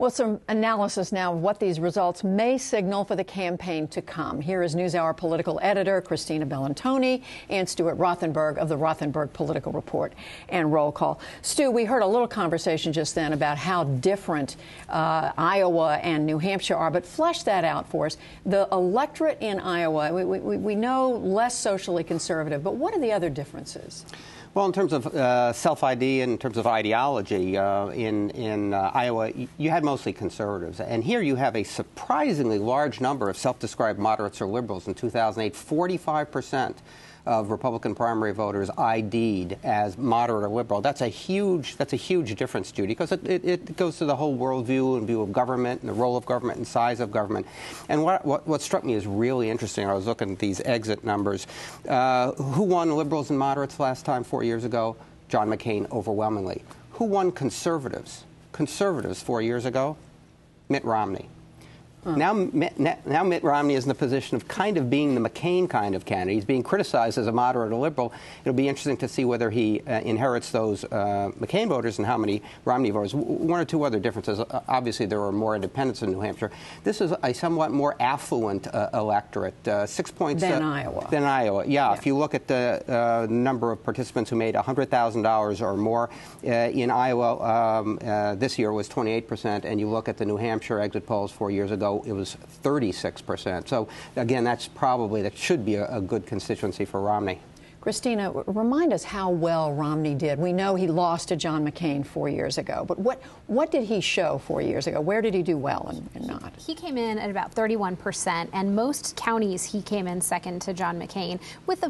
Well, some analysis now of what these results may signal for the campaign to come. Here is NewsHour political editor Christina Bellantoni and Stuart Rothenberg of the Rothenberg Political Report and Roll Call. Stu, we heard a little conversation just then about how different Iowa and New Hampshire are, but flesh that out for us. The electorate in Iowa, we know less socially conservative, but what are the other differences? Well, in terms of self-ID and in terms of ideology, in Iowa, you had mostly conservatives. And here you have a surprisingly large number of self-described moderates or liberals. In 2008, 45% of Republican primary voters ID'd as moderate or liberal. That's a huge difference, Judy, because it goes to the whole worldview and view of government and the role of government and size of government. And what struck me as really interesting, I was looking at these exit numbers. Who won liberals and moderates last time 4 years ago? John McCain overwhelmingly. Who won conservatives? Conservatives 4 years ago? Mitt Romney. Now Mitt Romney is in the position of kind of being the McCain kind of candidate. He's being criticized as a moderate or liberal. It'll be interesting to see whether he inherits those McCain voters and how many Romney voters. One or two other differences. Obviously, there are more independents in New Hampshire. This is a somewhat more affluent electorate, 6 points than Iowa. Than Iowa, yeah. If you look at the number of participants who made $100,000 or more in Iowa, this year was 28%, and you look at the New Hampshire exit polls 4 years ago, it was 36%. So, again, that should be a good constituency for Romney. Christina, remind us how well Romney did. We know he lost to John McCain 4 years ago, but what did he show 4 years ago? Where did he do well and not? He came in at about 31%, and most counties he came in second to John McCain with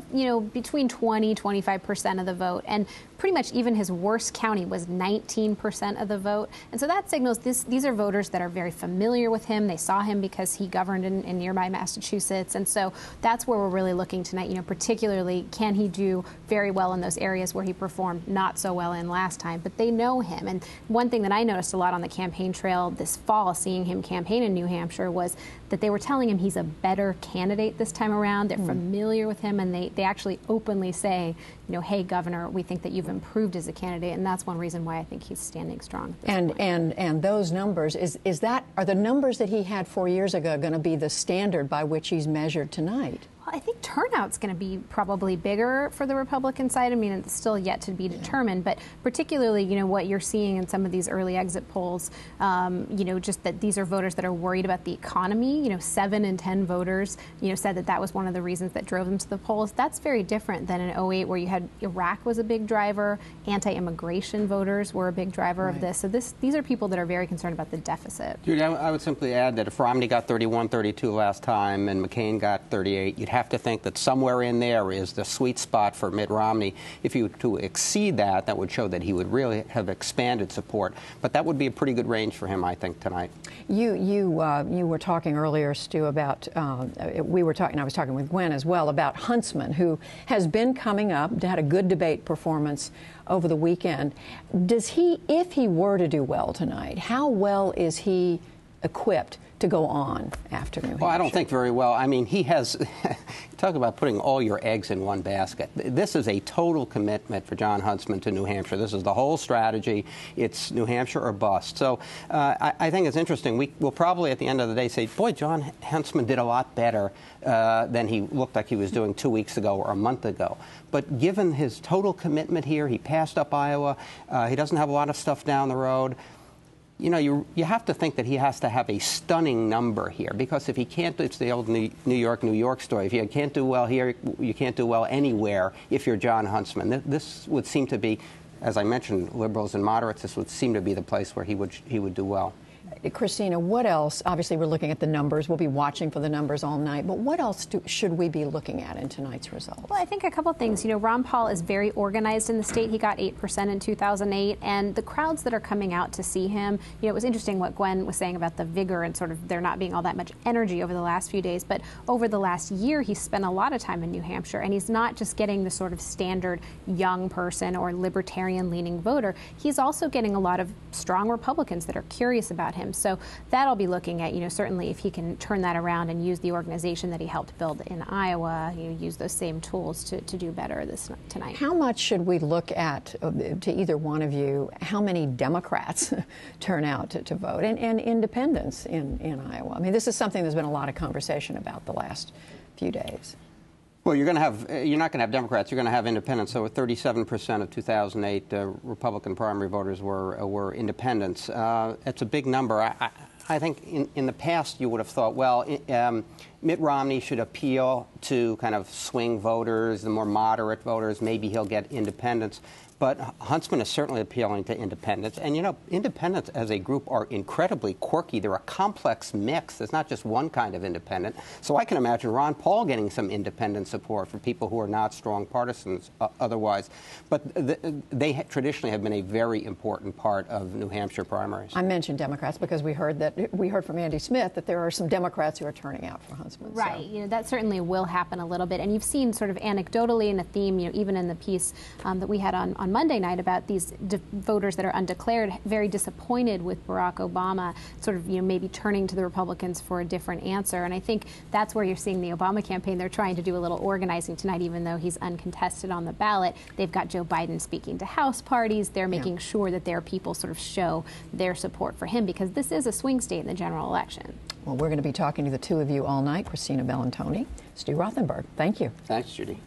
between 20-25% of the vote, and pretty much even his worst county was 19% of the vote. And so that signals these are voters that are very familiar with him. They saw him because he governed in nearby Massachusetts, and so that's where we're really looking tonight. Particularly, can he do very well in those areas where he performed not so well in last time, but they know him. And one thing that I noticed a lot on the campaign trail this fall, seeing him campaign in New Hampshire, was that they were telling him he's a better candidate this time around. They're familiar with him, and they actually openly say, hey, Governor, we think that you've improved as a candidate, and that's one reason why I think he's standing strong. And those numbers, are the numbers that he had 4 years ago going to be the standard by which he's measured tonight? Well, I think turnout's going to be probably bigger for the Republican side. I mean, it's still yet to be determined, but particularly, what you're seeing in some of these early exit polls, just that these are voters that are worried about the economy. 7 in 10 voters, said that was one of the reasons that drove them to the polls. That's very different than in 2008, where you had Iraq was a big driver, anti-immigration voters were a big driver of this. So these are people that are very concerned about the deficit. Judy, I would simply add that if Romney got 31, 32 last time and McCain got 38, you'd have to think that somewhere in there is the sweet spot for Mitt Romney. If you were to exceed that, that would show that he would really have expanded support. But that would be a pretty good range for him, I think, tonight. You were talking earlier, Stu, about I was talking with Gwen as well about Huntsman, who has been coming up, had a good debate performance over the weekend. If he were to do well tonight, how well is he equipped to go on after New Hampshire? Well, I don't think very well. I mean, he has talk about putting all your eggs in one basket. This is a total commitment for Jon Huntsman to New Hampshire. This is the whole strategy. It's New Hampshire or bust. So I think it's interesting. We'll probably at the end of the day say, boy, Jon Huntsman did a lot better than he looked like he was doing 2 weeks ago or a month ago. But given his total commitment here, he passed up Iowa. He doesn't have a lot of stuff down the road. You have to think that he has to have a stunning number here, because if he can't, it's the old New York story. If you can't do well here, you can't do well anywhere if you're Jon Huntsman. This would seem to be, as I mentioned, liberals and moderates, this would seem to be the place where he would do well. Christina, what else? Obviously, we're looking at the numbers. We'll be watching for the numbers all night. But what else should we be looking at in tonight's results? Well, I think a couple of things. Ron Paul is very organized in the state. He got 8% in 2008. And the crowds that are coming out to see him, it was interesting what Gwen was saying about the vigor and sort of there not being all that much energy over the last few days. But over the last year, he's spent a lot of time in New Hampshire. And he's not just getting the sort of standard young person or libertarian-leaning voter. He's also getting a lot of strong Republicans that are curious about him. him. So that I'll be looking at, certainly if he can turn that around and use the organization that he helped build in Iowa, use those same tools to do better tonight. How much should we look at, to either one of you, how many Democrats turn out to vote and independents in Iowa? I mean, this is something there's been a lot of conversation about the last few days. Well, you're not going to have Democrats. You're going to have independents. So 37% of 2008 Republican primary voters were independents. It's a big number. I think in the past you would have thought, well, Mitt Romney should appeal to kind of swing voters, the more moderate voters. Maybe he'll get independents. But Huntsman is certainly appealing to independents. And, independents as a group are incredibly quirky. They're a complex mix. There's not just one kind of independent. So I can imagine Ron Paul getting some independent support for people who are not strong partisans otherwise. But they traditionally have been a very important part of New Hampshire primaries. I mentioned Democrats because we heard from Andy Smith that there are some Democrats who are turning out for Huntsman. Right. So. That certainly will happen a little bit. And you've seen sort of anecdotally in a theme, even in the piece that we had on Monday night about these voters that are undeclared, very disappointed with Barack Obama, sort of maybe turning to the Republicans for a different answer. And I think that's where you're seeing the Obama campaign. They're trying to do a little organizing tonight, even though he's uncontested on the ballot. They've got Joe Biden speaking to House parties. They're making sure that their people sort of show their support for him, because this is a swing state in the general election. Well, we're going to be talking to the two of you all night. Cristina Bellantoni, Stu Rothenberg. Thank you. Thanks, Judy.